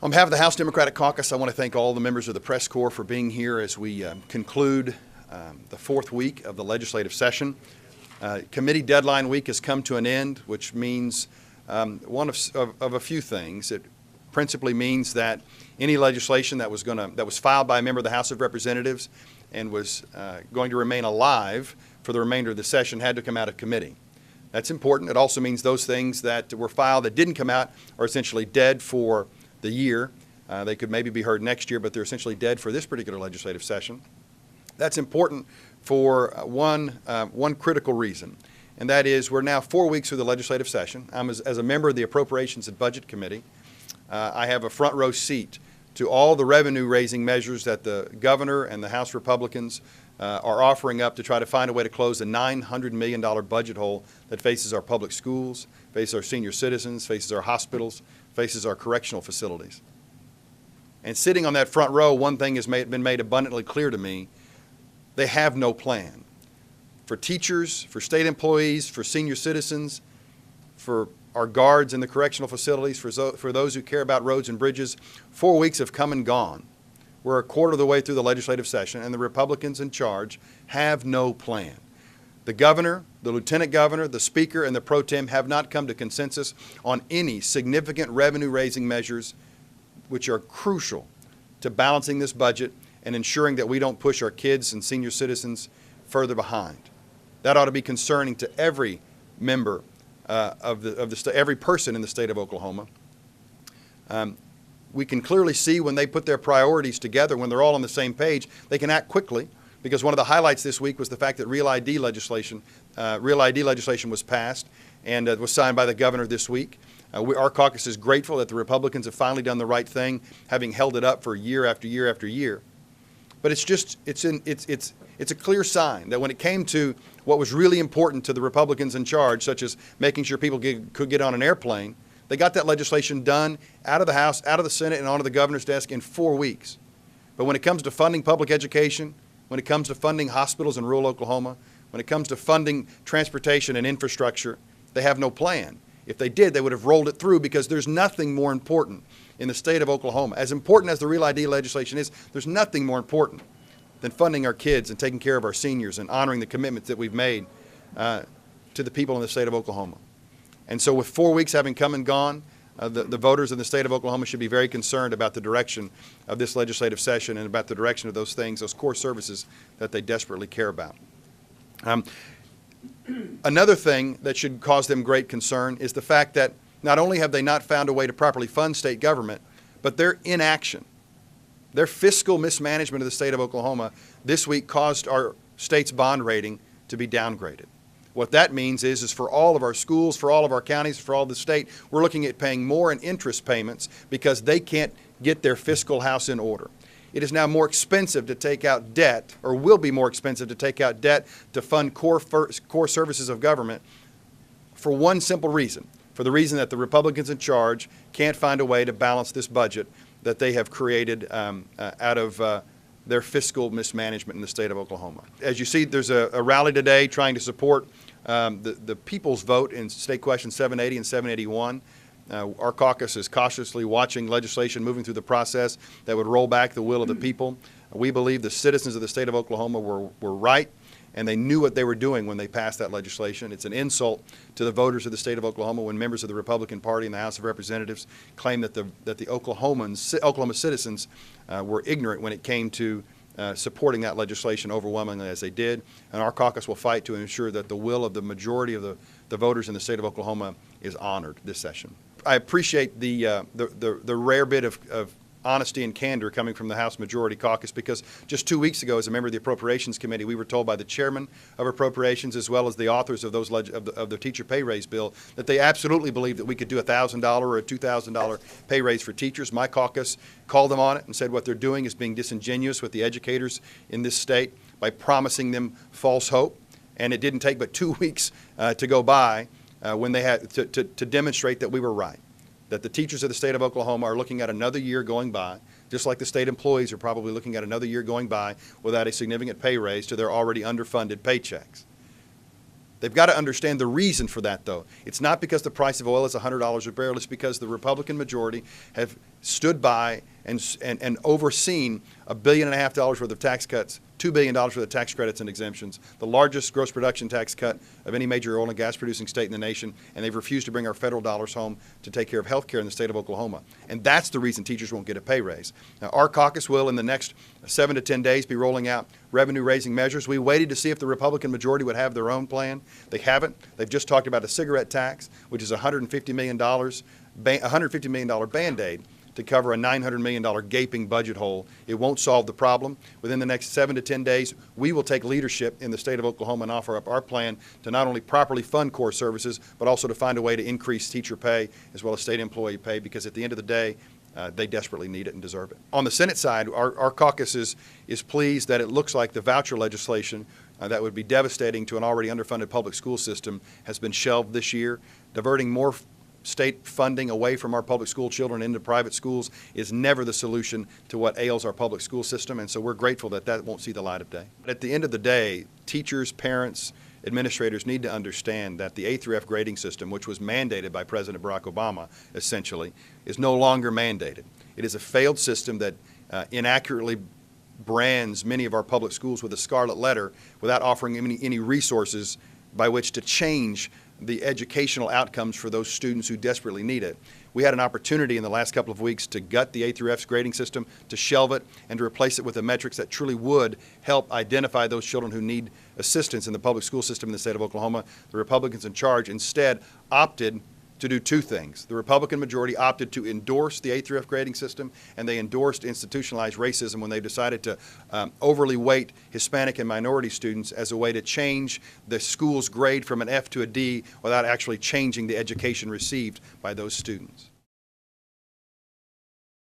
On behalf of the House Democratic Caucus, I want to thank all the members of the press corps for being here as we conclude the fourth week of the legislative session. Committee deadline week has come to an end, which means one of a few things. It principally means that any legislation that was filed by a member of the House of Representatives and was going to remain alive for the remainder of the session had to come out of committee. That's important. It also means those things that were filed that didn't come out are essentially dead for the year. They could maybe be heard next year, but they're essentially dead for this particular legislative session. That's important for one critical reason, and that is we're now 4 weeks through the legislative session. As a member of the Appropriations and Budget Committee, I have a front row seat to all the revenue-raising measures that the governor and the House Republicans are offering up to try to find a way to close the $900 million budget hole that faces our public schools, faces our senior citizens, faces our hospitals, faces our correctional facilities. And sitting on that front row, one thing has been made abundantly clear to me. They have no plan. For teachers, for state employees, for senior citizens, for our guards in the correctional facilities, for those who care about roads and bridges, 4 weeks have come and gone. We're a quarter of the way through the legislative session, and the Republicans in charge have no plan. The governor, the lieutenant governor, the speaker, and the pro tem have not come to consensus on any significant revenue-raising measures which are crucial to balancing this budget and ensuring that we don't push our kids and senior citizens further behind. That ought to be concerning to every member every person in the state of Oklahoma. We can clearly see when they put their priorities together, when they're all on the same page, they can act quickly. Because one of the highlights this week was the fact that real ID legislation was passed and was signed by the governor this week. Our caucus is grateful that the Republicans have finally done the right thing, having held it up for year after year after year. But it's a clear sign that when it came to what was really important to the Republicans in charge, such as making sure people could get on an airplane, they got that legislation done out of the House, out of the Senate, and onto the governor's desk in 4 weeks. But when it comes to funding public education, when it comes to funding hospitals in rural Oklahoma, when it comes to funding transportation and infrastructure, they have no plan. If they did, they would have rolled it through because there's nothing more important in the state of Oklahoma. As important as the Real ID legislation is, there's nothing more important than funding our kids and taking care of our seniors and honoring the commitments that we've made to the people in the state of Oklahoma. And so with 4 weeks having come and gone, the voters in the state of Oklahoma should be very concerned about the direction of this legislative session and about the direction of those things, those core services that they desperately care about. Another thing that should cause them great concern is the fact that not only have they not found a way to properly fund state government, but their inaction, their fiscal mismanagement of the state of Oklahoma this week caused our state's bond rating to be downgraded. What that means is for all of our schools, for all of our counties, for all of the state, we're looking at paying more in interest payments because they can't get their fiscal house in order. It is now more expensive to take out debt, or will be more expensive to take out debt to fund core services of government for one simple reason, for the reason that the Republicans in charge can't find a way to balance this budget that they have created out of their fiscal mismanagement in the state of Oklahoma. As you see, there's a rally today trying to support the people's vote in State Question 780 and 781. Our caucus is cautiously watching legislation moving through the process that would roll back the will of the people. We believe the citizens of the state of Oklahoma were right, and they knew what they were doing when they passed that legislation. It's an insult to the voters of the state of Oklahoma when members of the Republican Party in the House of Representatives claim that the Oklahoma citizens were ignorant when it came to supporting that legislation overwhelmingly as they did. And our caucus will fight to ensure that the will of the majority of the voters in the state of Oklahoma is honored this session. I appreciate the rare bit of honesty and candor coming from the House Majority Caucus, because just 2 weeks ago, as a member of the Appropriations Committee, we were told by the chairman of Appropriations as well as the authors of the teacher pay raise bill that they absolutely believed that we could do a $1,000 or a $2,000 pay raise for teachers. My caucus called them on it and said what they're doing is being disingenuous with the educators in this state by promising them false hope. And it didn't take but 2 weeks to go by when they had to demonstrate that we were right, that the teachers of the state of Oklahoma are looking at another year going by, just like the state employees are probably looking at another year going by without a significant pay raise to their already underfunded paychecks. They've got to understand the reason for that, though. It's not because the price of oil is $100 a barrel. It's because the Republican majority have stood by and overseen $1.5 billion worth of tax cuts, $2 billion worth of tax credits and exemptions, the largest gross production tax cut of any major oil and gas producing state in the nation, and they've refused to bring our federal dollars home to take care of health care in the state of Oklahoma. And that's the reason teachers won't get a pay raise. Now, our caucus will, in the next 7 to 10 days, be rolling out revenue-raising measures. We waited to see if the Republican majority would have their own plan. They haven't. They've just talked about a cigarette tax, which is a $150 million Band-Aid to cover a $900 million gaping budget hole. It won't solve the problem. Within the next 7 to 10 days, we will take leadership in the state of Oklahoma and offer up our plan to not only properly fund core services, but also to find a way to increase teacher pay as well as state employee pay, because at the end of the day, they desperately need it and deserve it. On the Senate side, our caucus is pleased that it looks like the voucher legislation that would be devastating to an already underfunded public school system has been shelved this year. Diverting more state funding away from our public school children into private schools is never the solution to what ails our public school system, and so we're grateful that that won't see the light of day. At the end of the day, teachers, parents, administrators need to understand that the A through F grading system, which was mandated by President Barack Obama, essentially, is no longer mandated. It is a failed system that inaccurately brands many of our public schools with a scarlet letter without offering any resources by which to change the educational outcomes for those students who desperately need it. We had an opportunity in the last couple of weeks to gut the A through F's grading system, to shelve it, and to replace it with the metrics that truly would help identify those children who need assistance in the public school system in the state of Oklahoma. The Republicans in charge instead opted to do two things. The Republican majority opted to endorse the A through F grading system, and they endorsed institutionalized racism when they decided to overly weight Hispanic and minority students as a way to change the school's grade from an F to a D without actually changing the education received by those students.